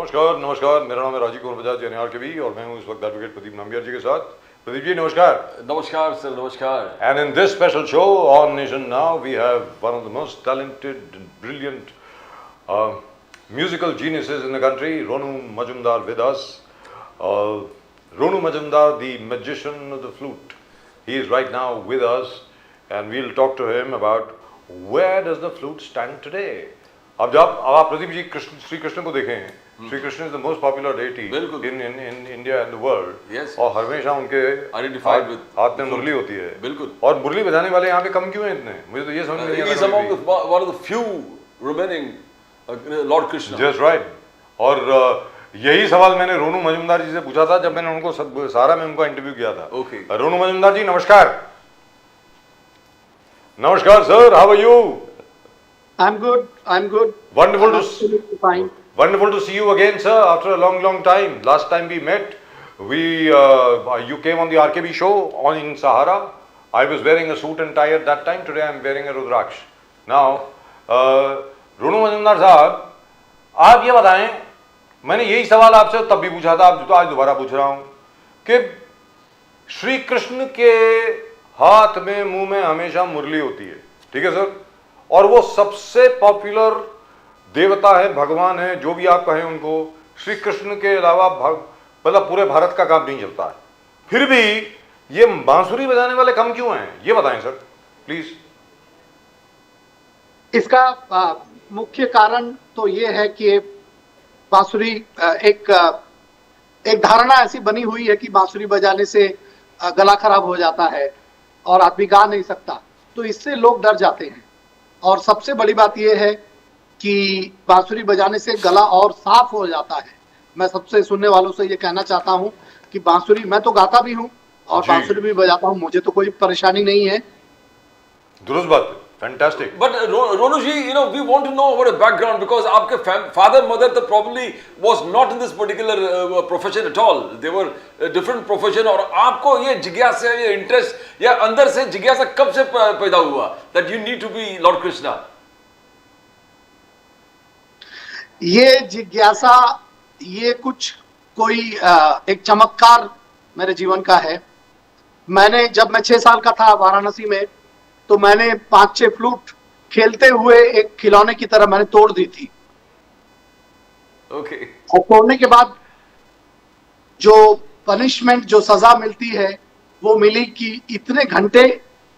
नमस्कार नमस्कार, मेरा नाम है राजीव कुमार बजाज एनआर के भी और मैं हूँ इस वक्त एडवोकेट प्रदीप नाम्बियार जी के साथ। प्रदीप जी नमस्कार। नमस्कार सर, नमस्कार। And in this special show on Nation Now, we have one of the most talented and brilliant musical geniuses in the country, Ronu Majumdar, with us. Ronu Majumdar, the magician of the flute. He is right now with us, and we'll talk to him about where does the flute stand today. अब आप प्रदीप जी श्री कृष्ण को देखें, Shri Krishna is the most popular deity in India and the world, और हमेशा उनके हाथ में मुरली होती है। बिल्कुल। और मुरली बजाने वाले यहाँ पे कम क्यों हैं इतने? मुझे तो ये समझ नहीं आता। लॉर्ड कृष्ण। Just right. और यही सवाल मैंने रोनू मजुमदार जी से पूछा था जब मैंने उनको सारा में उनका इंटरव्यू किया था। ओके। रोनू मजुमदार जी नमस्कार। नमस्कार sir, how are you? I'm good. I'm good. Wonderful fine. Wonderful to see you again, sir. After a long time. Last time we met, you came on the RKB show in Sahara. I was wearing a suit and tie at that time. Today I'm wearing a Rudraksh. Now, रोनू मजुमदार साहब, आप ये बताएं, मैंने यही सवाल आपसे तब भी पूछा था, तो आज दोबारा पूछ रहा हूं कि श्री कृष्ण के हाथ में मुंह में हमेशा मुरली होती है, ठीक है सर, और वो सबसे पॉपुलर देवता है, भगवान है, जो भी आप कहें उनको। श्री कृष्ण के अलावा मतलब पूरे भारत का काम नहीं चलता है। फिर भी ये बांसुरी बजाने वाले कम क्यों हैं, ये बताएं सर प्लीज। इसका मुख्य कारण तो ये है कि बांसुरी एक धारणा ऐसी बनी हुई है कि बांसुरी बजाने से गला खराब हो जाता है और आदमी गा नहीं सकता, तो इससे लोग डर जाते हैं। और सबसे बड़ी बात यह है कि बांसुरी बजाने से गला और साफ हो जाता है। मैं सबसे सुनने वालों से ये कहना चाहता हूँ कि बांसुरी, मैं तो गाता भी हूँ और बांसुरी भी बजाता हूँ, मुझे तो कोई परेशानी नहीं है। दुरुस्त बात, fantastic. But Ronu ji, we want to know about a background because आपके father mother तो probably was not in this particular profession at all. They were a different profession. और आपको ये जिज्ञासा, ये इंटरेस्ट या अंदर से जिज्ञासा कब से पैदा हुआ that you need to be Lord Krishna? ये जिज्ञासा, ये कोई एक चमत्कार मेरे जीवन का है। जब मैं 6 साल का था वाराणसी में, तो मैंने 5-6 फ्लूट खेलते हुए एक खिलौने की तरह मैंने तोड़ दी थी। ओके। और तोड़ने के बाद जो पनिशमेंट, जो सजा मिलती है, वो मिली कि इतने घंटे,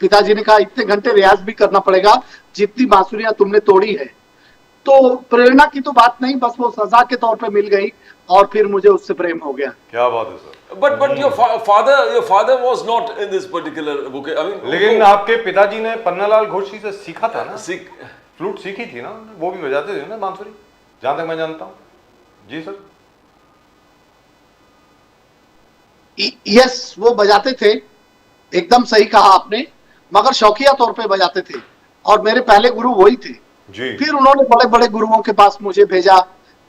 पिताजी ने कहा इतने घंटे रियाज भी करना पड़ेगा जितनी बांसुरियां तुमने तोड़ी है। तो प्रेरणा की तो बात नहीं, बस वो सजा के तौर पे मिल गई और फिर मुझे उससे प्रेम हो गया। क्या बात है sir. But your father was not in this particular book. I mean, लेकिन आपके पिताजी ने पन्नालाल घोष जी से सीखा था ना, फ्लूट सीखी थी ना, वो भी बजाते थे ना बांसुरी, जहां तक मैं जानता हूं। जी सर। यस, वो बजाते थे, एकदम सही कहा आपने, मगर शौकिया तौर पे बजाते थे और मेरे पहले गुरु वही थे जी। फिर उन्होंने बड़े बड़े गुरुओं के पास मुझे भेजा,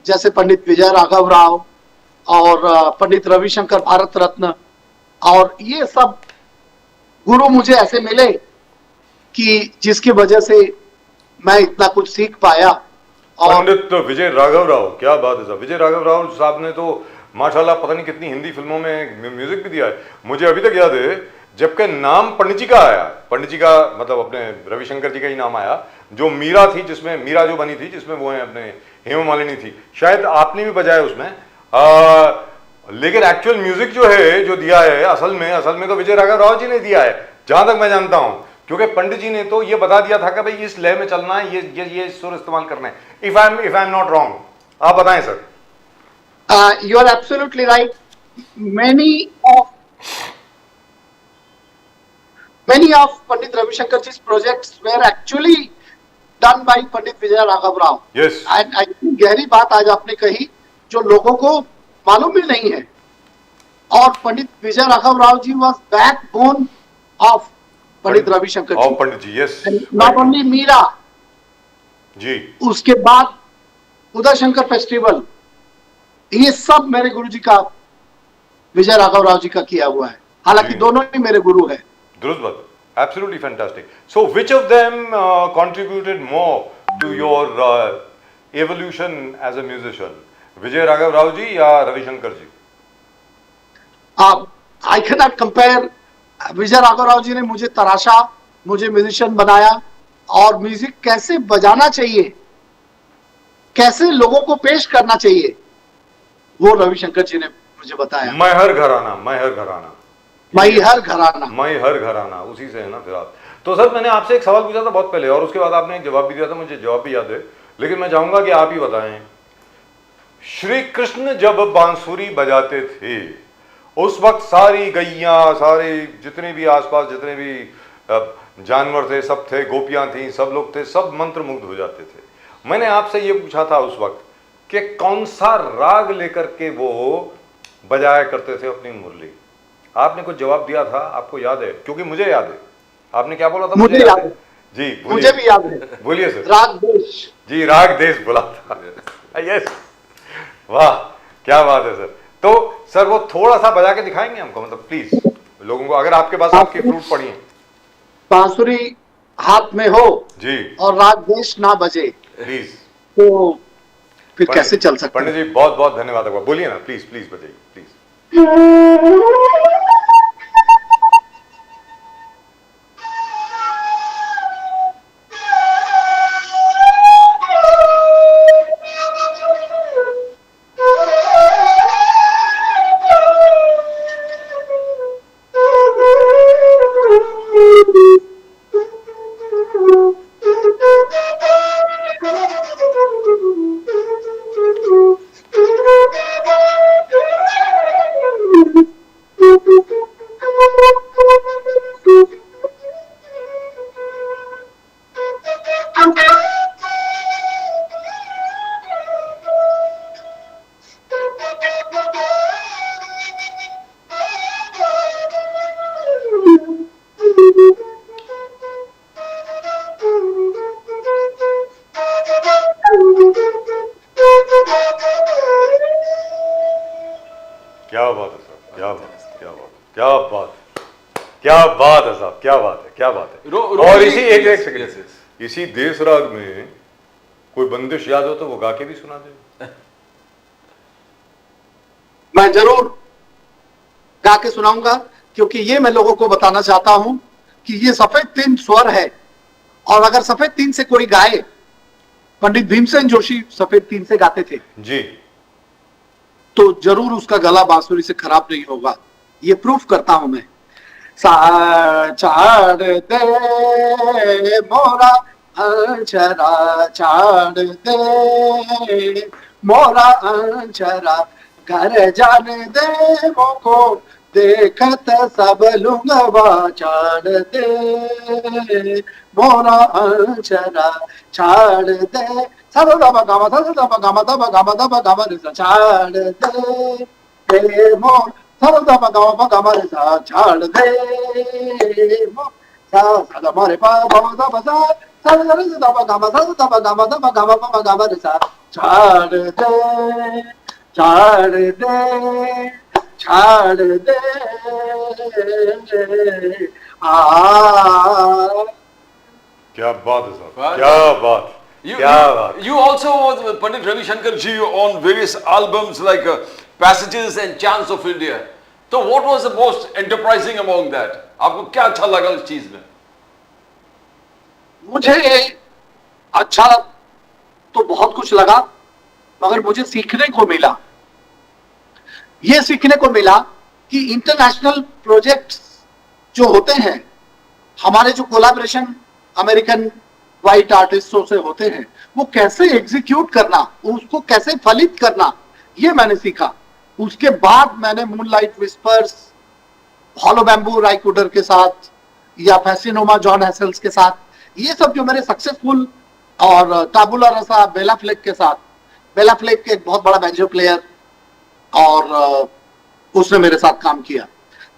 जैसे पंडित विजय राघव राव और पंडित रविशंकर भारत रत्न, और ये सब गुरु मुझे ऐसे मिले कि जिसकी वजह से मैं इतना कुछ सीख पाया। और पंडित विजय राघव राव, क्या बात है साहब। विजय राघव राव साहब ने तो माशाल्लाह पता नहीं कितनी हिंदी फिल्मों में म्यूजिक भी दिया है। मुझे अभी तक याद है जबकि नाम पंडित जी का आया, पंडित जी का मतलब अपने रविशंकर जी का ही नाम आया, जो मीरा थी, जिसमें मीरा जो बनी थी, जिसमें वो है अपने हेमा मालिनी थी, शायद आपने भी बजाया उसमें। लेकिन एक्चुअल म्यूजिक जो है, जो दिया है असल में तो विजय राघव राव जी ने दिया है, जहां तक मैं जानता हूं, क्योंकि पंडित जी ने तो ये बता दिया था कि भाई इस लय में चलना है, ये सुर इस्तेमाल करना है। If I am not wrong, आप बताएं sir. You are absolutely right. Many of Pandit Ravi Shankar ji's projects were actually done by Pandit Vijay Raghav Rao. Yes. And I think गहरी बात आज आपने कही जो लोगों को मालूम भी नहीं है। और पंडित विजय राघव राव जी was backbone of Pandit Ravi Shankar ji. Pandit ji, yes. Not only Meera ji, उसके बाद उदय शंकर फेस्टिवल, ये सब मेरे गुरु जी का, विजय राघव राव जी का किया हुआ है। हालांकि दोनों ही मेरे गुरु हैं। दुरुस्त बात, absolutely fantastic. So which of them contributed more to your evolution as a musician? विजय राघव राव जी या Ravishankar ji? I can not compare. Vijay Raghav Rao ji ने मुझे तराशा, मुझे म्यूजिशियन बनाया, और म्यूजिक कैसे बजाना चाहिए, कैसे लोगों को पेश करना चाहिए, वो रविशंकर जी ने मुझे बताया। मैं हर घराना, मैं हर घराना, मैं हर घराना, मैं हर घराना, उसी से है ना फिर आप। तो सर मैंने आपसे एक सवाल पूछा था बहुत पहले, और उसके बाद आपने एक जवाब भी दिया था, मुझे जवाब भी याद है, लेकिन मैं चाहूंगा कि आप ही बताएं। श्री कृष्ण जब बांसुरी बजाते थे उस वक्त सारी गैया, सारे जितने भी आसपास जितने भी जानवर थे सब थे, गोपियां थी, सब लोग थे, सब मंत्र मुग्ध हो जाते थे। मैंने आपसे ये पूछा था उस वक्त कि कौन सा राग लेकर के वो बजाया करते थे अपनी मुरली। आपने कुछ जवाब दिया था, आपको याद है? क्योंकि मुझे याद है। आपने क्या बोला था? मुझे याद है जी, मुझे भी याद है। बोलिए सर। राग देश। जी, राग देश बोला था। यस, वाह क्या बात है सर। तो सर वो थोड़ा सा बजा के दिखाएंगे हमको, मतलब प्लीज लोगों को, अगर आपके पास आपकी फ्लूट पड़ी है। बांसुरी हाथ में हो जी, और राग देश ना बजे प्लीज। तो फिर कैसे चल सकते पंडित हैं? जी बहुत बहुत धन्यवाद आपका। बोलिए ना, प्लीज प्लीज बताइए प्लीज। क्या बात है साहब, क्या बात, क्या बात, क्या बात, क्या बात है साहब, क्या बात है, क्या बात है। और इसी एक सेकंड, इसी देश राग में कोई बंदिश याद हो तो वो गा के भी सुना दे। मैं जरूर गा के सुनाऊंगा, क्योंकि ये मैं लोगों को बताना चाहता हूं कि ये सफेद तीन स्वर है, और अगर सफेद तीन से कोई गाए, पंडित भीमसेन जोशी सफेद तीन से गाते थे जी, तो जरूर उसका गला बांसुरी से खराब नहीं होगा। ये प्रूफ करता हूं मैं। सा चाड़ दे मोरा अंचरा, चाड़ दे मोरा अंचरा, घर जान दे मोको देखत सब लुंगवा, चाड़ दे मोरा अंचरा, चाड़ दे सा दा गामा सा दा गामा दा गामा दा गामा रे सा, चाड़ दे मोर सा दा गामा रे सा, चाड़ दे मोर सा सा मा रे पा दा सा सा रे दा गामा सा दा गामा दा गामा रे सा, चाड़ दे, चाड़ दे, छाड़ दे आ। क्या बात है साहब, क्या बात, क्या बात। You also was with Pandit Ravi Shankar ji on various albums like Passages and Chants of India. So what was the most enterprising among that? आपको क्या अच्छा लगा उस चीज में? मुझे अच्छा तो बहुत कुछ लगा, मगर मुझे सीखने को मिला, ये सीखने को मिला कि इंटरनेशनल प्रोजेक्ट्स जो होते हैं, हमारे जो कोलैबोरेशन अमेरिकन वाइट आर्टिस्टों से होते हैं, वो कैसे एग्जीक्यूट करना, उसको कैसे फलित करना, ये मैंने सीखा। उसके बाद मैंने मूनलाइट विस्पर्स, हॉलो बैम्बू राइकुडर के साथ, या फैसिनोमा जॉन हैसेल्स के साथ, ये सब जो मेरे सक्सेसफुल, और टाबुला रसा बेला फ्लेक के साथ, बेला फ्लेक एक बहुत बड़ा बैंजो प्लेयर, और उसने मेरे साथ काम किया।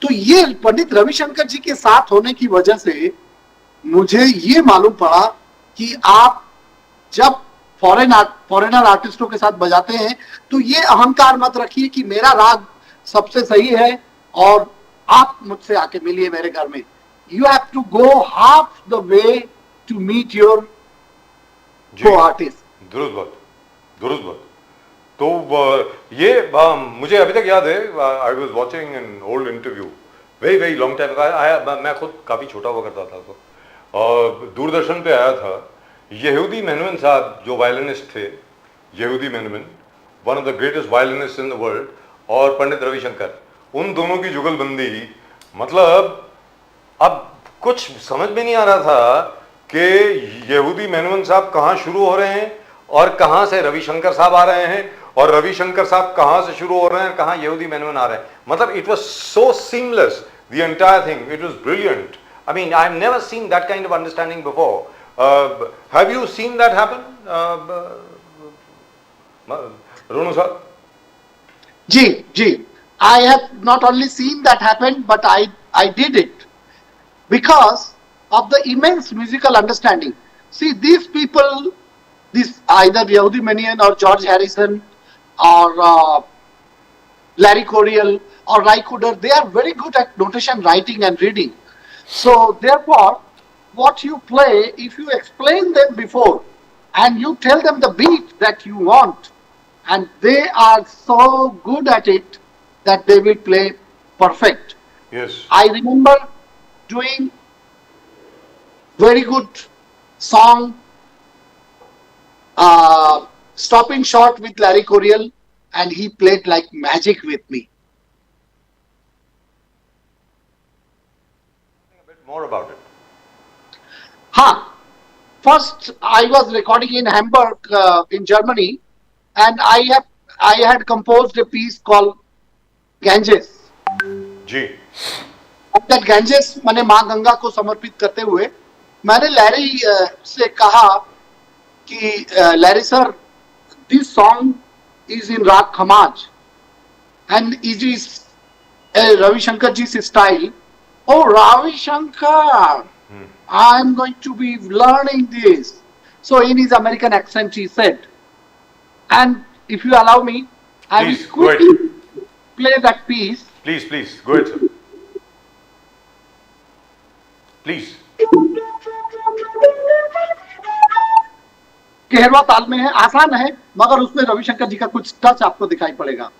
तो ये पंडित रविशंकर जी के साथ होने की वजह से मुझे ये मालूम पड़ा कि आप जब फॉरेनर आर्टिस्टों के साथ बजाते हैं तो ये अहंकार मत रखिए कि मेरा राग सबसे सही है और आप मुझसे आके मिलिए मेरे घर में। You have to go half the way to meet your co artist. दुरुस्त बात, दुरुस्त बात। तो ये मुझे अभी तक याद है, I was watching an old interview very very long time का, मैं खुद काफ़ी छोटा हुआ करता था, तो और दूरदर्शन पे आया था यहूदी मेनन साहब जो वायलिनिस्ट थे, यहूदी Menon one of the greatest violinist in the world, और पंडित रविशंकर, उन दोनों की जुगलबंदी, मतलब अब कुछ समझ में नहीं आ रहा था कि यहूदी मेनन साहब कहाँ शुरू हो रहे हैं और कहाँ से रविशंकर साहब आ रहे हैं, और रविशंकर साहब कहाँ से शुरू हो रहे हैं, कहाँ यहूदी मेनन आ रहे हैं. मतलब it was so seamless, the entire thing, it was brilliant. I mean, I've never seen that kind of understanding before. Have you seen that happen, Ronu sir? जी, I have not only seen that happen, but I did it because of the immense musical understanding. See, these people, this either Yehudi Menuhin or George Harrison or Larry Coryell or Ry Cooder, they are very good at notation writing and reading. So therefore, what you play, if you explain them before and you tell them the beat that you want, and they are so good at it that they will play perfect. Yes. I remember doing very good song, Stopping Short with Larry Coryell, and he played like magic with me. A bit more about it. First I was recording in Hamburg in Germany, and I had composed a piece called Ganges. जी. That Ganges मैंने माँ गंगा को समर्पित करते हुए मैंने Larry से कहा कि Larry sir, this song is in Rag Khamaj and it is Ravi Shankar ji's style. Oh, Ravi Shankar, I am going to be learning this. So in his American accent he said, and if you allow me, I will Please, go ahead. quickly play that piece. Please, go ahead, sir. Please. Kaharwa ताल में है, आसान है, मगर उसमें रविशंकर जी का कुछ touch आपको दिखाई पड़ेगा.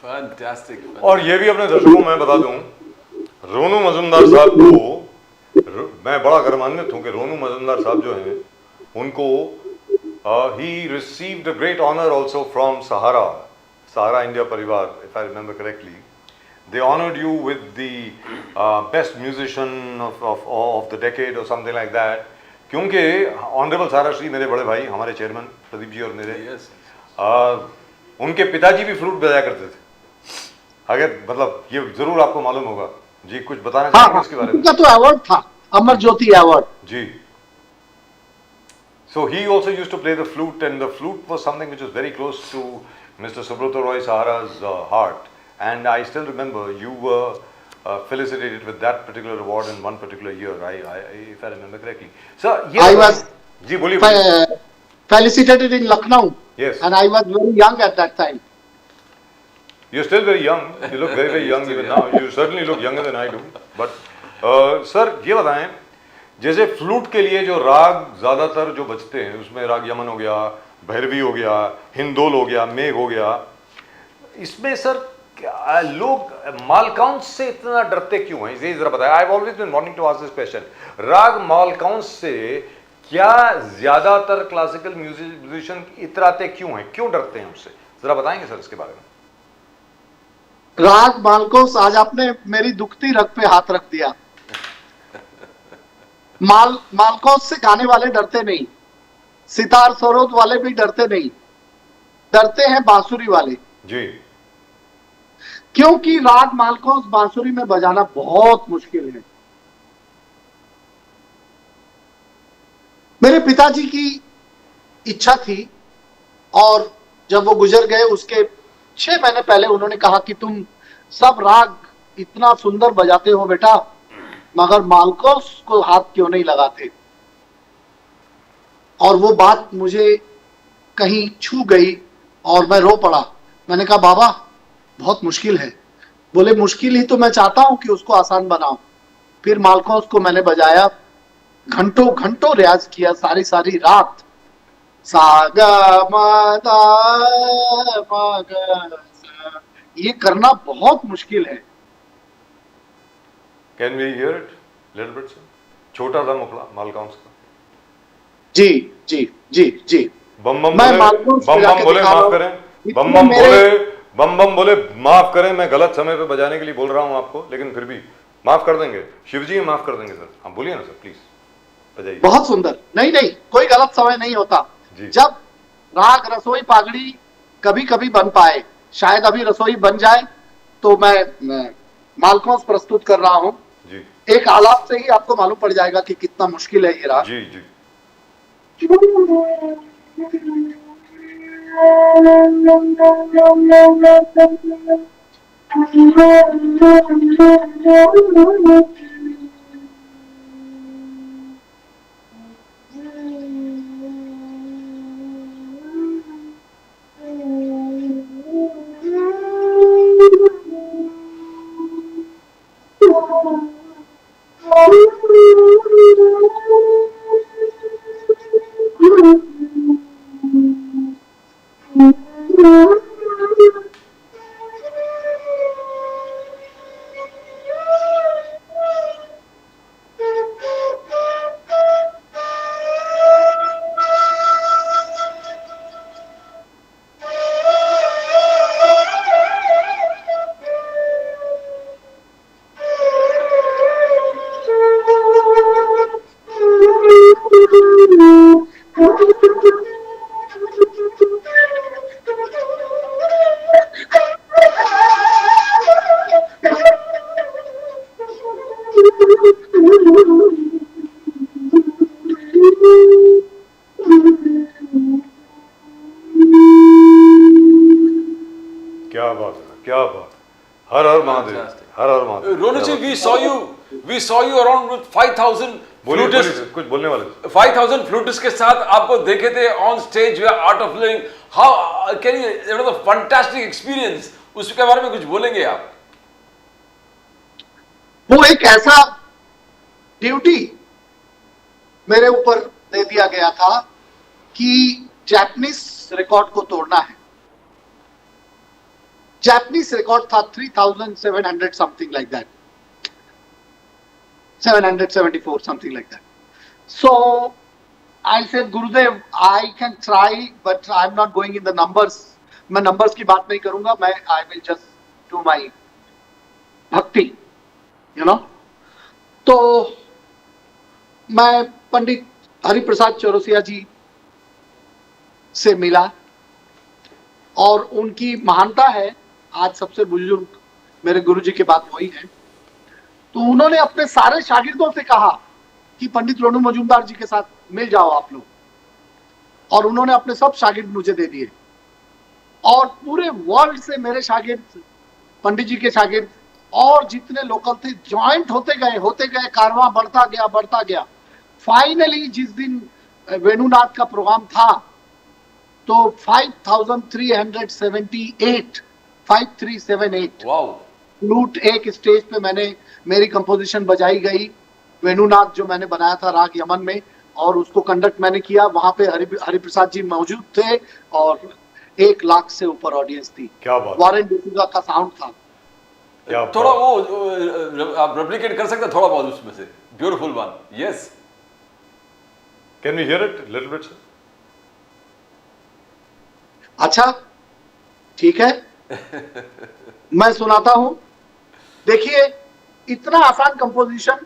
Fantastic. और ये भी अपने दर्शकों में बता दूं, रोनू मजुमदार साहब को मैं बड़ा गर्मान्वित हूं कि रोनू मजुमदार साहब जो हैं उनको he received a great honor also from Sahara India Parivar, if I remember correctly. They honored you with the best musician of the decade or something like that. क्योंकि ऑनरेबल सारा श्री मेरे बड़े भाई, हमारे चेयरमैन प्रदीप जी और मेरे, Yes. उनके पिताजी भी फ्लूट बजाया करते थे. अगर मतलब ये जरूर आपको मालूम होगा जी, कुछ बताना चाहेंगे इसके बारे में? उनका तो अवार्ड था, अमर ज्योति अवार्ड. जी. So he also used to play the flute, and the flute was something which was very close to Mr. Subrata Roy Sahara's heart. And I still remember you were felicitated with that particular award in one particular year, if I remember correctly. So I was जी बोलिए. felicitated in Lucknow. Yes. And I was very young at that time. You're still very young. You look very, very young even now. You certainly look younger than I do. But sir ये बताएं, जैसे flute के लिए जो राग ज़्यादातर जो बजते हैं उसमें राग यमन हो गया, भैरवी हो गया, हिंदोल हो गया, मेघ हो गया, इसमें सर लोग मालकाउंस से इतना डरते क्यों हैं? ये जरा बताएं. I have always been wanting to ask this question. Raga Malkauns से क्या ज़्यादातर क्लासिकल म्यूजिशियन इतराते क्यों हैं, क्यों डरते हैं उससे? जरा बताएंगे सर इसके बारे में. राग मालकोस, आज आपने मेरी दुखती रग पे हाथ रख दिया. मालकोस से गाने वाले डरते नहीं, सितार सरोद वाले भी डरते नहीं, डरते हैं बांसुरी वाले। जी। क्योंकि राग मालकोस बांसुरी में बजाना बहुत मुश्किल है। मेरे पिताजी की इच्छा थी, और जब वो गुजर गए उसके 6 महीने पहले उन्होंने कहा कि तुम सब राग इतना सुंदर बजाते हो बेटा, मगर मालकोस को हाथ क्यों नहीं लगाते। और वो बात मुझे कहीं छू गई और मैं रो पड़ा। मैंने कहा बाबा बहुत मुश्किल है। बोले मुश्किल ही तो मैं चाहता हूं कि उसको आसान बनाओ। फिर मालकोस को मैंने बजाया, घंटों घंटों रियाज किया, सारी सारी रात। सा ग म द म ग सा, ये करना बहुत मुश्किल है। Can we hear it little bit sir? छोटा सा मुखड़ा मालकांस का। जी जी जी जी। बम बम मैं बोले, मालकोस बम बजा बम के बोले दिखा रहा माफ हूं। करें, बम इतने बम मेरे बोले, बम बम बोले माफ करें, मैं गलत समय पे बजाने के लिए बोल रहा हूं आपको, लेकिन फिर भी माफ कर देंगे शिव जी, माफ कर देंगे सर। हाँ बोलिए ना सर, प्लीज बजाइए। बहुत सुंदर। नहीं नहीं, कोई गलत समय नहीं होता। जी। जब राग रसोई पागड़ी कभी कभी बन पाए, शायद अभी रसोई बन जाए, तो मैं मालकोस प्रस्तुत कर रहा हूं। जी एक आलाप से ही आपको मालूम पड़ जाएगा कि कितना मुश्किल है ये राग। जी जी। क्या बात है, क्या बात। हर हर Mahadev, Fantastic. Her her Mahadev. Ronu ji, we saw you around with 5,000 बोलिए flutists. बोलिए, कुछ बोलने वाले थे। 5,000 flutists के साथ आपको देखे थे on stage with Art of Living. How can you, it was a fantastic experience. उसके बारे में कुछ बोलेंगे आप? वो एक ऐसा ड्यूटी मेरे ऊपर दे दिया गया था कि जापानीज रिकॉर्ड को तोड़ना है। जापानीज रिकॉर्ड था 3,700 something like that, 774 something like that. So I said, Gurudev, I can try, but I'm not going in the numbers. मैं numbers की बात नहीं करूंगा, मैं I will just do my भक्ति, you know. तो मैं पंडित हरिप्रसाद चौरसिया जी से मिला, और उनकी महानता है, आज सबसे बुजुर्ग मेरे गुरुजी के बाद वही है। तो उन्होंने अपने सारे शागिर्दों से कहा कि पंडित रोनू मजूमदार जी के साथ मिल जाओ आप लोग, और उन्होंने अपने सब शागिर्द मुझे दे दिए, और पूरे वर्ल्ड से मेरे शागिर्द, पंडित जी के शागिर्द और जितने लोकल थे ज्वाइंट होते गए, कारवां बढ़ता गया। फाइनली जिस दिन वेणुनाथ का प्रोग्राम था, तो 5378 Wow. फ्लूट एक स्टेज पे मेरी कंपोजिशन बजाई गई। वेणुनाथ जो मैंने बनाया था राग यमन में, और उसको कंडक्ट मैंने किया। वहां पे हरिप्रसाद जी मौजूद थे, और 1 लाख से ऊपर ऑडियंस थी। क्या बात। वॉरेन डिसूजा का साउंड था। थोड़ा वो आप रेप्लिकेट कर सकते हैं थोड़ा बहुत उसमें से? Beautiful one, yes. Can we hear it little bit sir? अच्छा ठीक है, मैं सुनाता हूं। देखिए, इतना आसान कंपोजिशन,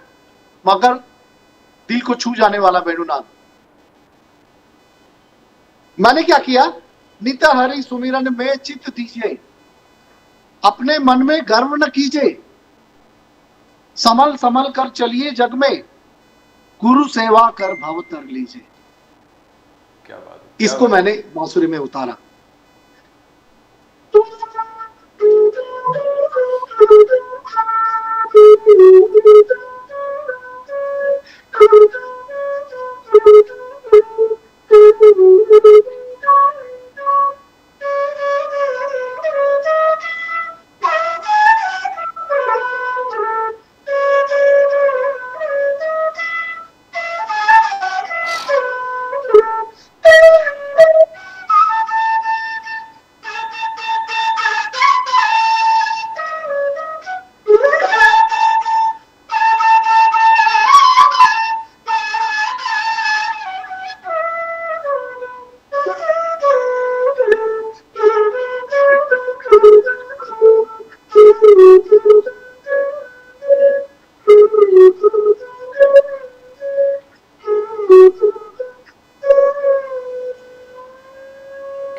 मगर दिल को छू जाने वाला वेणुनाद। मैंने क्या किया, नित हरि सुमिरन में चित्त दीजिए, अपने मन में गर्व न कीजिए, संभल संभल कर चलिए जग में, गुरु सेवा कर भव तर लीजिए। क्या बात है, इसको मैंने बांसुरी में उतारा।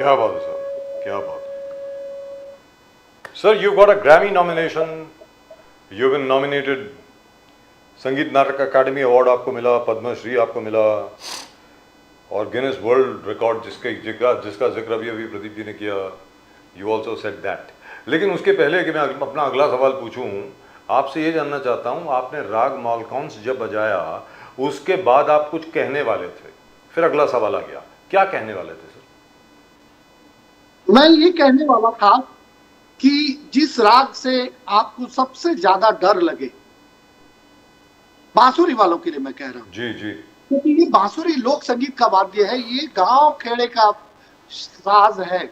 क्या बात है सर, क्या बात है। Sir, you got a Grammy nomination. You've been nominated. संगीत नाटक अकादमी अवार्ड आपको मिला, पद्मश्री आपको मिला, और गिनेस वर्ल्ड रिकॉर्ड जिसका जिक्र अभी प्रदीप जी ने किया। You also said that. लेकिन उसके पहले कि मैं अपना अगला सवाल पूछूं, आपसे ये जानना चाहता हूं, आपने राग मालकौंस जब बजाया उसके बाद आप कुछ कहने वाले थे, फिर अगला सवाल आ गया, क्या कहने वाले थे सर? मैं ये कहने वाला था कि जिस राग से आपको सबसे ज्यादा डर लगे, बांसुरी वालों के लिए मैं कह रहा हूं, जी जी, क्योंकि ये बांसुरी लोक संगीत का वाद्य है, ये गांव खेड़े का साज है,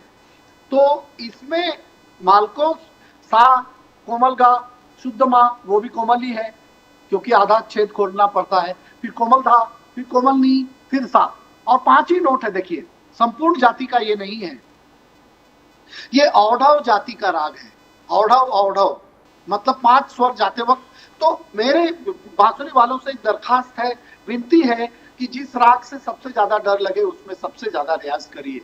तो इसमें मालकों सा, कोमल गा, शुद्ध माँ, वो भी कोमल ही है क्योंकि आधा छेद खोलना पड़ता है, फिर कोमल धा, फिर कोमल नी, फिर सा, और 5 ही नोट है। देखिए, संपूर्ण जाति का ये नहीं है, ये औढ़व जाति का राग है। औढ़व औढ़व मतलब 5 स्वर जाते वक्त। तो मेरे बांसुरी वालों से एक दरखास्त है, विनती है कि जिस राग से सबसे ज्यादा डर लगे उसमें सबसे ज्यादा रियाज करिए,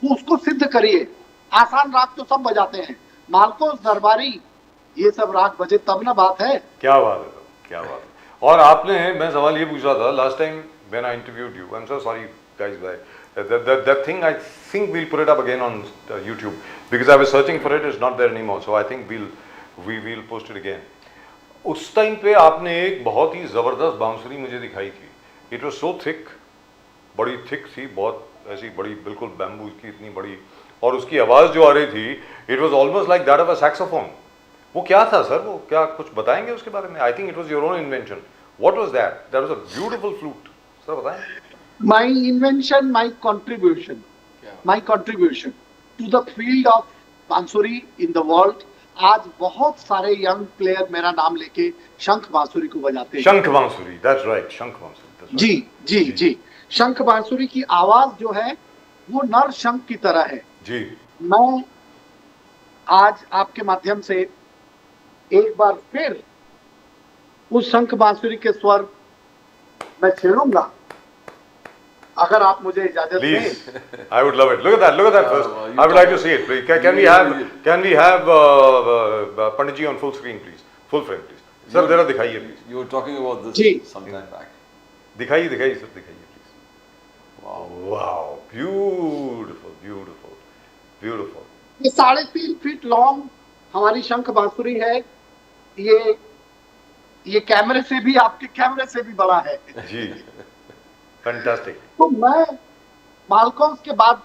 उसको सिद्ध करिए। आसान राग तो सब बजाते हैं, मालकों दरबारी ये सब राग बजे तब ना बात है। क्या बात है सर, क्या बात है। और आपने, मैं सवाल ये पूछ रहा था last time when I interviewed you, I am so sorry guys, that thing I think we'll put it up again on YouTube because I was searching for it, it's not there anymore, so I think we'll post it again. उस time पे आपने एक बहुत ही ज़बरदस्त बांसुरी मुझे दिखाई थी। इट वॉज सो थिक, बड़ी थिक थी, बहुत ऐसी बड़ी, बिल्कुल बैम्बू की इतनी बड़ी, और उसकी आवाज़ जो आ रही थी, it was almost like that of a saxophone. वो क्या था सर, वो क्या कुछ बताएंगे उसके बारे में? I think it was your own invention. What was that? That was a beautiful flute. Sir बताएं। My invention, my contribution to the field of बांसुरी in the world। आज बहुत सारे यंग प्लेयर मेरा नाम लेके शंख बांसुरी को बजाते हैं। शंख बांसुरी, दैट्स राइट, शंख बांसुरी। जी जी जी, शंख बांसुरी की आवाज जो है वो नर शंख की तरह है जी। मैं आज आपके माध्यम से एक बार फिर उस शंख बांसुरी के स्वर मैं छेड़ूंगा, अगर आप मुझे इजाजत दें। Please, I would love it. Look at that first. I would like to see it. Please, can we have Pandit ji on full screen, please? Full frame, please. Sir, जरा दिखाइए please. You were talking about this जी। sometime back. दिखाइए sir, दिखाइए please. Wow. Wow, beautiful. ये 3.5 feet long हमारी शंख बांसुरी है। ये कैमरे से भी, आपके कैमरे से भी बड़ा है जी, फैंटास्टिक। तो मैं मालकौंस के बाद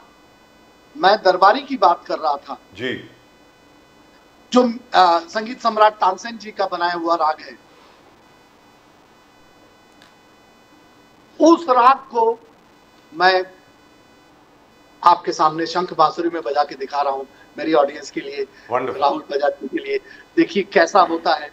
मैं दरबारी की बात कर रहा था, जी जो संगीत सम्राट तानसेन जी का बनाया हुआ राग है। उस राग को मैं आपके सामने शंख बांसुरी में बजा के दिखा रहा हूं, मेरी ऑडियंस के लिए, Wonderful. राहुल बजाती के लिए। देखिए कैसा होता है।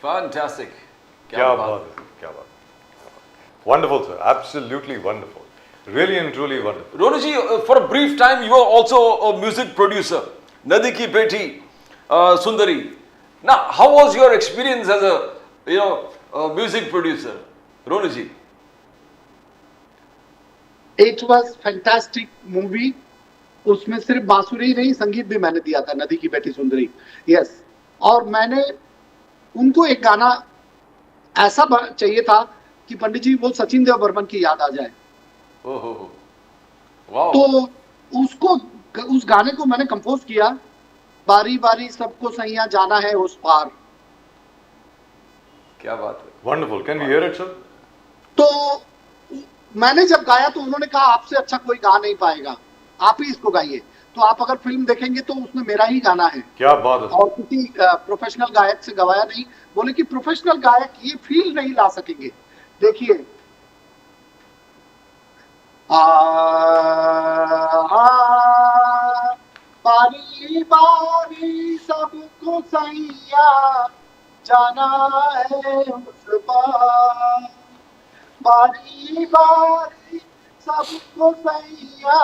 Fantastic. क्या बात है, क्या बात है. Wonderful, sir. Absolutely wonderful. Really and truly wonderful. Ronu ji, for a brief time, you are also a music producer. Nadi Ki Beti, Sundari. Now, how was your experience as a music producer, Ronu ji? It was fantastic movie. उसमें सिर्फ बांसुरी नहीं, संगीत भी मैंने दिया था, नदी की बेटी सुंदरी. यस. और मैंने उनको एक गाना ऐसा चाहिए था कि पंडित जी वो सचिन देव बर्मन की याद आ जाए. ओहो, वाओ. तो उसको, उस गाने को मैंने कंपोज किया, बारी बारी सबको सैया जाना है उस पार. क्या बात है. Wonderful. Can we hear it, sir? तो मैंने जब गाया तो उन्होंने कहा आपसे अच्छा कोई गा नहीं पाएगा, आप ही इसको गाइए. तो आप अगर फिल्म देखेंगे तो उसमें मेरा ही गाना है. क्या बात है. और किसी प्रोफेशनल गायक से गवाया नहीं. बोले कि प्रोफेशनल गायक ये फील नहीं ला सकेंगे. देखिए, बारी बारी सबको सैया जाना है उस पार. बारी बारी सबको सैया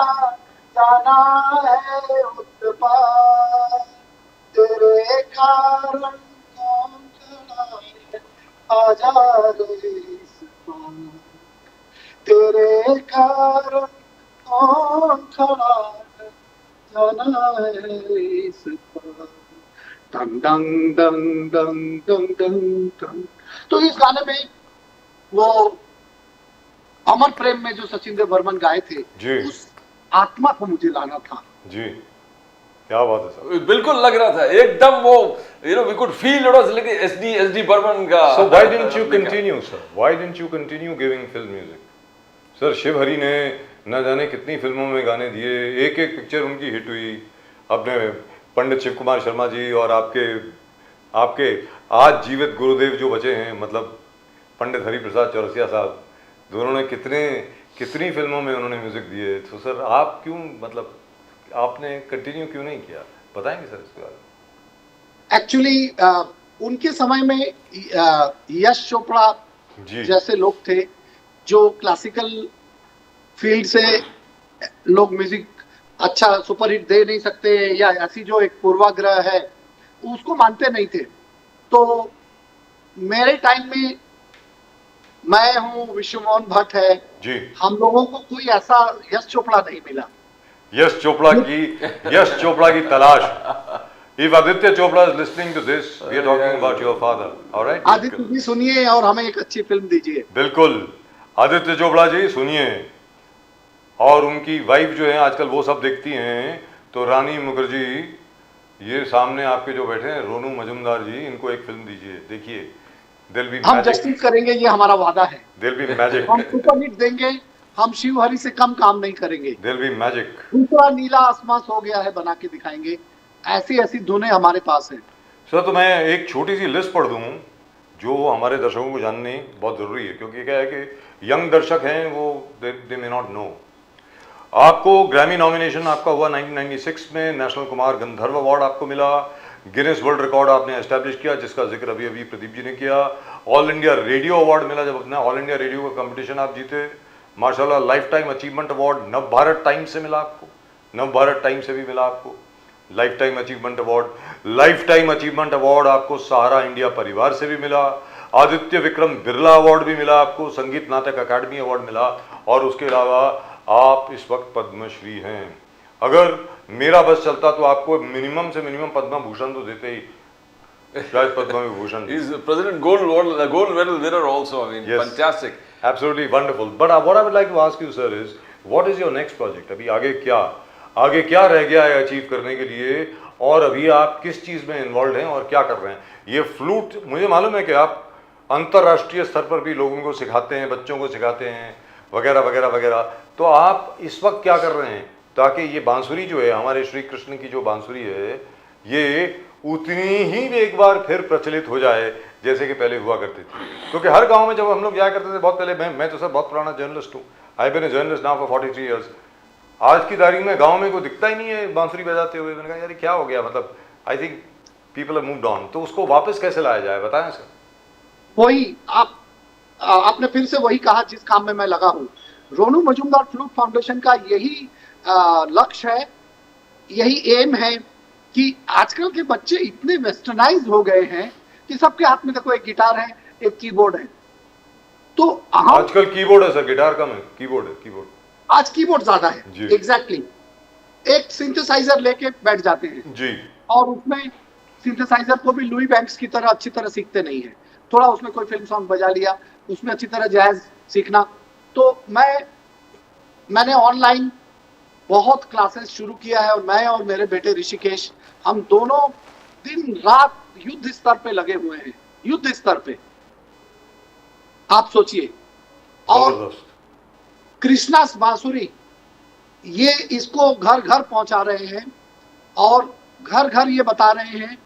जाना है उस पार. तेरे कारण कौन खड़ा है आजा रे इस पार. तेरे कारण कौन खड़ा है जाना है इस पार. डंग डंग डंग डंग डंग डंग डंग. तो इस गाने में वो अमर प्रेम में जो सचिन देव बर्मन गाए थे, जी. उस आत्मा को मुझे लाना था. जी, क्या बात है सर. बिल्कुल लग रहा था एकदम वो, we could feel it was like SD Burman का. So why didn't you continue, sir? Why didn't you continue giving film music? Sir, Shiv Hari ने न जाने कितनी फिल्मों में गाने दिए, एक एक पिक्चर उनकी हिट हुई. अपने पंडित शिव कुमार शर्मा जी और आपके आज जीवित गुरुदेव जो बचे हैं, मतलब पंडित हरि प्रसाद चौरसिया साहब, दोनों ने कितनी फिल्मों में उन्होंने म्यूजिक दिए. तो सर आप क्यों, मतलब आपने कंटिन्यू क्यों नहीं किया, बताएंगे सर इसके बारे में. एक्चुअली उनके समय में यश चोपड़ा जी. जैसे लोग थे जो क्लासिकल फील्ड से लोग म्यूजिक अच्छा सुपरहिट दे नहीं सकते, या ऐसी जो एक पूर्वाग्रह है उसको मानते नहीं थे. तो मेरे टाइम में मैं हूँ, विश्वमोहन भट्ट है जी. हम लोगों को कोई ऐसा यश चोपड़ा नहीं मिला. यश चोपड़ा की तलाश. If Aditya Chopra is listening to this, we are talking about your father. All right? Aditya ji सुनिए और हमें एक अच्छी फिल्म दीजिए. बिल्कुल, आदित्य चोपड़ा जी सुनिए. और उनकी वाइफ जो है आजकल वो सब देखती हैं, तो रानी मुखर्जी, ये सामने आपके जो बैठे हैं रोनू मजुमदार जी, इनको एक फिल्म दीजिए, देखिए. There'll be हम magic. जस्टिस करेंगे, ये हमारा वादा है. There'll be magic. हम सुपरहिट देंगे, हम शिव हरि से कम काम नहीं करेंगे. There'll be magic. दूसरा नीला आसमां सो गया है बना के दिखाएंगे. ऐसी धुनें हमारे पास हैं. सर, तो मैं एक छोटी सी लिस्ट पढ़ दूं जो हमारे दर्शकों को जाननी बहुत ज़रूरी है, क्योंकि क्या है कि यंग दर्शक हैं, वो दे मे नॉट नो. आपको ग्रैमी नॉमिनेशन आपका हुआ 1996 में, नेशनल कुमार गंधर्व अवार्ड आपको मिला, गिनेस वर्ल्ड रिकॉर्ड आपने एस्टैब्लिश किया जिसका जिक्र अभी प्रदीप जी ने किया, ऑल इंडिया रेडियो अवार्ड मिला जब अपना ऑल इंडिया रेडियो का कंपटीशन आप जीते, माशाल्लाह लाइफ टाइम अचीवमेंट अवार्ड नव भारत टाइम से मिला आपको, नव भारत टाइम से भी मिला आपको life time achievement award, life time achievement award आपको सहारा इंडिया परिवार से भी मिला, आदित्य विक्रम बिरला अवार्ड भी मिला आपको, संगीत नाटक अकादमी अवार्ड मिला, और उसके अलावा आप इस वक्त पद्मश्री हैं. अगर मेरा बस चलता तो आपको मिनिमम से मिनिमम पद्म भूषण तो देते ही, शायद Padma Vibhushan. He's President gold medal winner also. I mean, Yes. fantastic. Absolutely wonderful. But what I would like to ask you, sir, is what is your next project? अभी आगे क्या रह गया है अचीव करने के लिए, और अभी आप किस चीज़ में इन्वॉल्व हैं और क्या कर रहे हैं? ये फ्लूट, मुझे मालूम है कि आप अंतर्राष्ट्रीय स्तर पर भी लोगों को सिखाते हैं, बच्चों को सिखाते हैं, वगैरह वगैरह वगैरह। तो आप इस वक्त क्या कर रहे हैं ताकि ये बांसुरी जो है, हमारे श्री कृष्ण की जो बांसुरी है, ये उतनी ही एक बार फिर प्रचलित हो जाए जैसे कि पहले हुआ करती थी? क्योंकि हर गांव में जब हम लोग जाया करते थे बहुत पहले, मैं तो सर बहुत पुराना जर्नलिस्ट हूँ, I been a journalist now for 43 years. आज की तारीख में गांव में कोई दिखता ही नहीं है बांसुरी बजाते हुए। मैंने कहा यार क्या हो गया, मतलब I think people have moved on. तो उसको वापस कैसे लाया जाए, बताएं सर। वही आपने फिर से वही कहा जिस काम में मैं लगा हूँ। रोनू मजूमदार फ्लूट फाउंडेशन का यही लक्ष्य है, यही एम है कि आजकल के बच्चे इतने वेस्टर्नाइज हो गए हैं कि सबके हाथ में देखो एक गिटार है, एक कीबोर्ड है। तो आजकल कीबोर्ड है सर, गिटार कम है, कीबोर्ड है, कीबोर्ड। आज कीबोर्ड ज्यादा है, एग्जैक्टली। एक सिंथेसाइजर लेके बैठ जाते हैं जी, और उसमें सिंथेसाइजर को भी लुई बैंक्स की तरह अच्छी तरह सीखते नहीं है। थोड़ा उसमें कोई फिल्म सॉन्ग बजा लिया, उसमें अच्छी तरह जैज सीखना। तो मैंने ऑनलाइन बहुत क्लासेस शुरू किया है, और मैं और मेरे बेटे ऋषिकेश, हम दोनों दिन रात युद्ध स्तर पे लगे हुए हैं, युद्ध स्तर पे, आप सोचिए। और कृष्णास बांसुरी, ये इसको घर घर पहुंचा रहे हैं और घर घर ये बता रहे हैं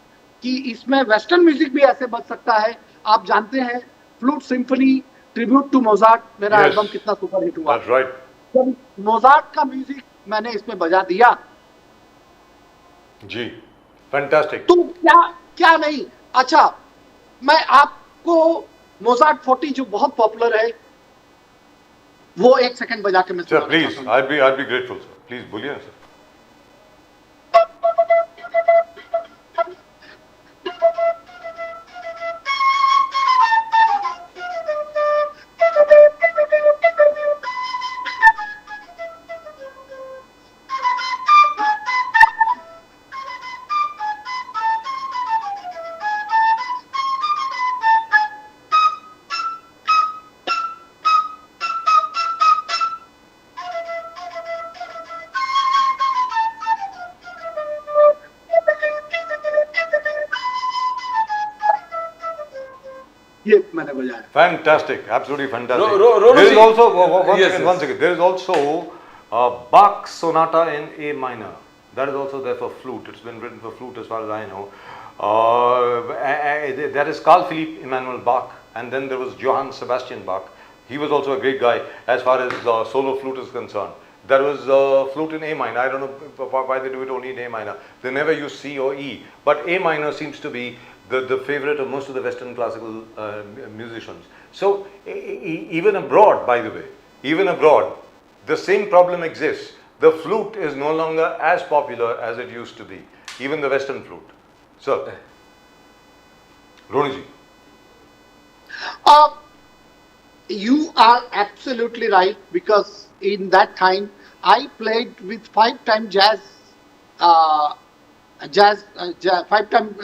कि इसमें वेस्टर्न म्यूजिक भी ऐसे बज सकता है। आप जानते हैं flute symphony tribute to Mozart, मेरा एल्बम कितना सुपर हिट हुआ। That's right. जब मोजार्ट का म्यूजिक मैंने इसमें बजा दिया जी, फैंटास्टिक। तो क्या नहीं। अच्छा, मैं आपको मोजार्ट 40 जो बहुत पॉपुलर है वो 1 सेकंड बजा के मैं sir please, I'd be grateful sir, please बोलिए ना सर। ये मैंने बजाया। Fantastic, absolutely fantastic. Ronoji, there is also one yes, second, yes. one second. There is also Bach Sonata in A minor. That is also there for flute. It's been written for flute as far as I know. That is Carl Philipp Emanuel Bach, and then there was Johann Sebastian Bach. He was also a great guy as far as solo flute is concerned. There was flute in A minor. I don't know why they do it only in A minor. They never use C or E, but A minor seems to be the favorite of most of the Western classical musicians. So even abroad, by the way, even abroad, the same problem exists. The flute is no longer as popular as it used to be, even the Western flute. So, Ronoji. You are absolutely right, because in that time I played with 5-time five-time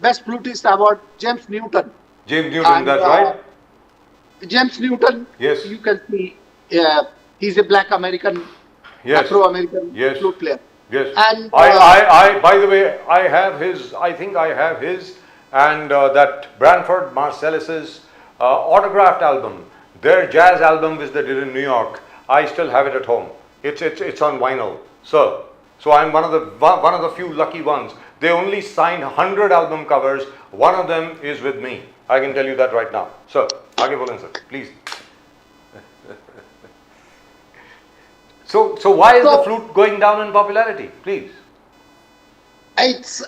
Best Flutist Award, James Newton. James Newton, that's right. James Newton, yes. You can see he's a black American, yes. Afro-American yes. flute player. Yes. And I, by the way, I have his, I think I have his and that Branford Marsalis's autographed album, their jazz album which they did in New York. I still have it at home. It's on vinyl, sir. So I'm one of the few lucky ones. They only signed 100 album covers. One of them is with me. I can tell you that right now. Sir, आगे बोलें sir, please. So why is the flute going down in popularity? Please. It's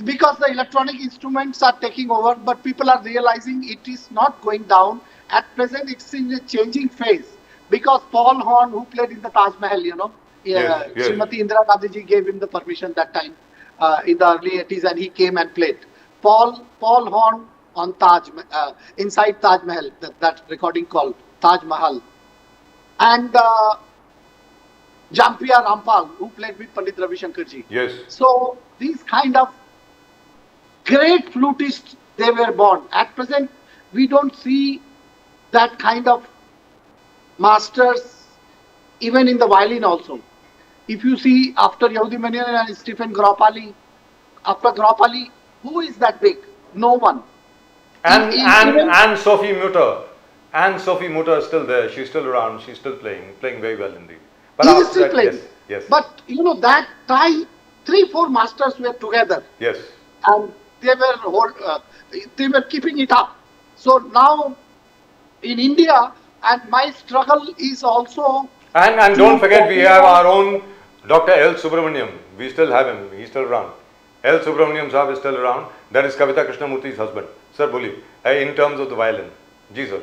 because the electronic instruments are taking over, but people are realizing it is not going down. At present, it's in a changing phase. Because Paul Horn, who played in the Taj Mahal, yes. Srimati Indira Gandhi ji gave him the permission that time in the early 80s, and he came and played. Paul Horn on inside Taj Mahal, that recording called Taj Mahal. And Jampiya Rampal, who played with Pandit Ravi Shankar ji. Yes. So these kind of great flutists, they were born. At present, we don't see that kind of masters even in the violin also. If you see after Yehudi Menuhin and Stephen Grappelli, after Grappelli, who is that big? No one. And Sophie Mutter. And Sophie Mutter is still there. She's still around. She's still playing very well indeed. But He is after still that, playing. yes. But you know that time, 3-4 masters were together Yes. and they were keeping it up. So now in India, and my struggle is also. And don't forget, we have our own Dr. L. Subramaniam. We still have him. He's still around. L. Subramaniam Sahab is still around. That is Kavita Krishnamurthy's husband. Sir, boliye. In terms of the violin. Ji, sir.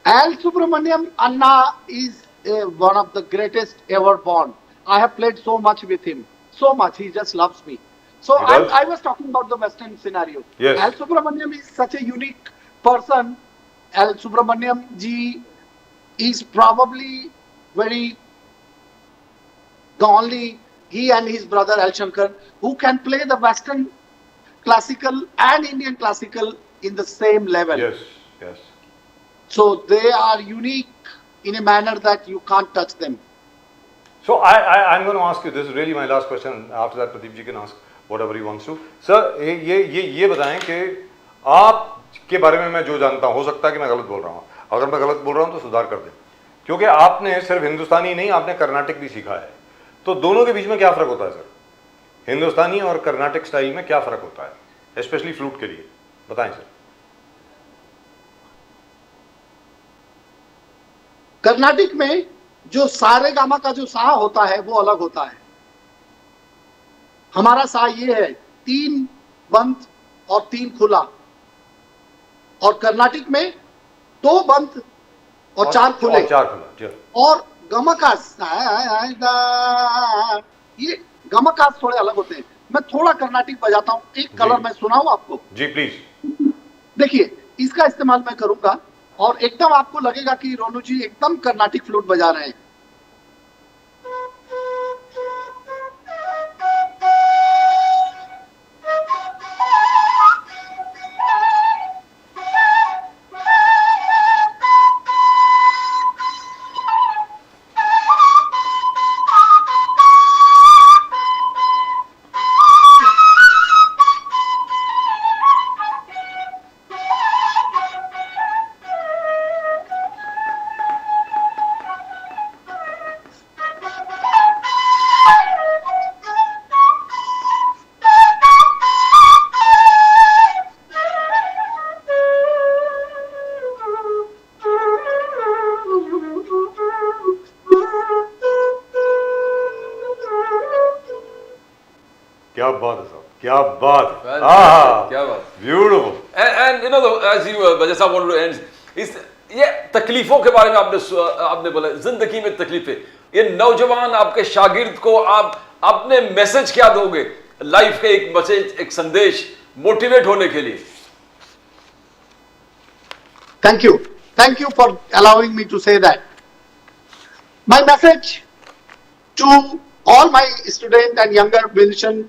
Al Subramaniam Anna is one of the greatest ever born. I have played so much with him. So much. He just loves me. So He does? I was talking about the Western scenario. Yes. Al Subramaniam is such a unique person. Al Subramaniam ji is probably the only, he and his brother Al Shankar, who can play the Western classical and Indian classical in the same level. Yes. So they are unique in a manner that you can't touch them. So I'm going to ask you, this is really my last question. After that, Pradeep ji can ask whatever he wants to. Sir, ये बताएं कि आपके बारे में मैं जो जानता हूँ, हो सकता है कि मैं गलत बोल रहा हूँ. अगर मैं गलत बोल रहा हूँ तो सुधार कर दें. क्योंकि आपने सिर्फ हिंदुस्तानी नहीं, आपने कर्नाटक भी सीखा है. तो दोनों के बीच में क्या फ़र्क होता है सर? हिंदुस्तानी और कर्नाटक स्टाइल में क्या फ़र्क होता है? स्पेशली फ्लूट के लिए. बताएं सर. कर्नाटक में जो सारे गामा का जो सा होता है वो अलग होता है. हमारा सा ये है 3 बंद और 3 खुला, और कर्नाटक में 2 बंद और 4 खुले. और गमकास, ये गमकास थोड़े अलग होते हैं. मैं थोड़ा कर्नाटक बजाता हूँ, एक कलर मैं सुनाऊं आपको. जी प्लीज. देखिए, इसका इस्तेमाल मैं करूंगा और एकदम आपको लगेगा कि रोनू जी एकदम कर्नाटिक फ्लूट बजा रहे हैं. क्या बात है साहब, क्या बात है. क्या बात. Beautiful. And you know, as you जैसा बोल रहे हैं, इस ये तकलीफों के बारे में आपने बोला, जिंदगी में तकलीफें. ये नौजवान आपके शागिर्द को आप अपने मैसेज क्या दोगे? लाइफ के एक मैसेज, एक संदेश मोटिवेट होने के लिए. Thank you for allowing me to say that. My message to all my students and younger musicians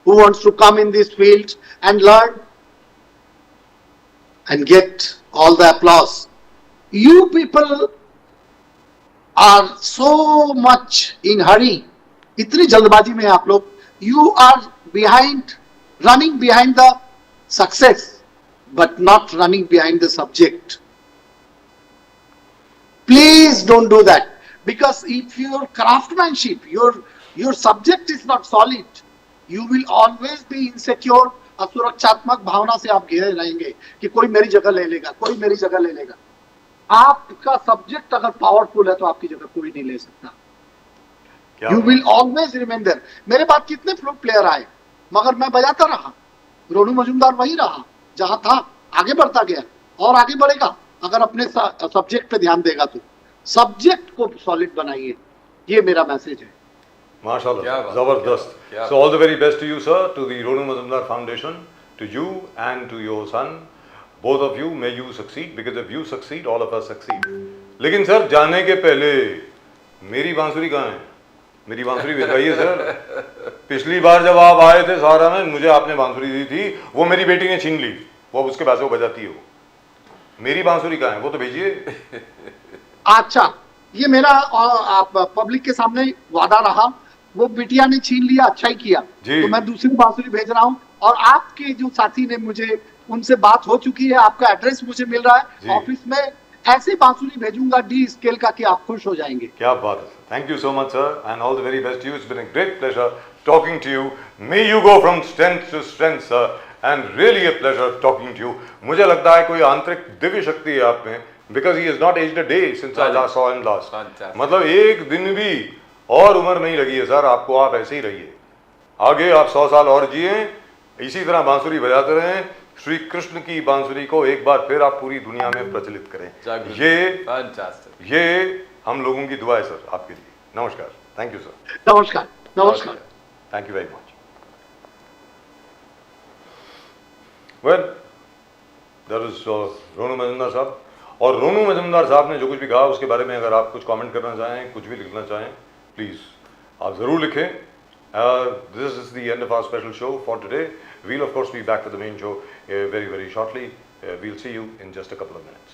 who wants to come in this field and learn and get all the applause. You people are so much in hurry. इतनी जल्दबाजी में आप लोग. You are running behind the success, but not running behind the subject. Please don't do that, because if your craftsmanship, your subject is not solid, you will always be insecure. असुरक्षात्मक भावना से आप घिरे रहेंगे कि कोई मेरी जगह ले लेगा, कोई मेरी जगह ले लेगा. आपका सब्जेक्ट अगर पावरफुल है तो आपकी जगह कोई नहीं ले सकता. You will always remember. मेरे बाद कितने फ्लूट प्लेयर आए, मगर मैं बजाता रहा. रोनू मजूमदार वही रहा जहां था, आगे बढ़ता गया और आगे बढ़ेगा अगर अपने सब्जेक्ट पे ध्यान देगा तो. सब्जेक्ट को सॉलिड बनाइए, ये मेरा मैसेज है. माशाल्लाह, जबरदस्त. So all the very best to you, sir, to the Ronu Majumdar Foundation, to you and to your son. Both of you, may you succeed, because if you succeed, all of us succeed. लेकिन sir, जाने के पहले मेरी बांसुरी कहाँ है? मेरी बांसुरी भिजवाइए सर. पिछली बार जब आप आए थे सहारा में, मुझे आपने बांसुरी दी थी, वो मेरी बेटी ने छीन ली. वो अब उसके पास वो बजाती है. मेरी बांसुरी कहाँ है, वो तो भेजिए। अच्छा, ये मेरा आप पब्लिक के सामने वादा रहा। वो बिटिया ने छीन लिया, अच्छा ही किया। जी। तो मैं दूसरी बांसुरी भेज रहा हूँ। और आपके जो साथी ने मुझे, उनसे बात हो चुकी है, आपका एड्रेस मुझे मिल रहा जी। है ऑफिस में। ऐसी बांसुरी भेजूंगा डी स्केल का कि आप खुश हो जाएंगे। क्या बात है, thank you so much sir, and all the very best you. It's been a great pleasure talking to you. May you go from strength to strength sir, and really a pleasure talking to you. मुझे लगता है कोई आंतरिक दिव्य शक्ति है आप में, because he is not aged a day since I last saw him last. Fantastic. मतलब एक दिन भी और उम्र नहीं लगी है सर आपको, आप ऐसे ही रहिए। आगे आप 100 साल और जिए, इसी तरह बांसुरी बजाते रहें। श्री कृष्ण की बांसुरी को एक बार फिर आप पूरी दुनिया में प्रचलित करें। जागृत। ये Fantastic. ये हम लोगों की दुआ है सर आपके लिए। नमस्कार, थैंक यू सर। नमस्कार, नमस्कार। Thank you very much. Well, that is Ronu Majumdar साहब। और रोनू मजुमदार साहब ने जो कुछ भी कहा उसके बारे में अगर आप कुछ कमेंट करना चाहें, कुछ भी लिखना चाहें, प्लीज आप जरूर लिखें। This is the end of our special show for today. We'll of course be back with the main show very shortly. We'll see you in just a couple of minutes.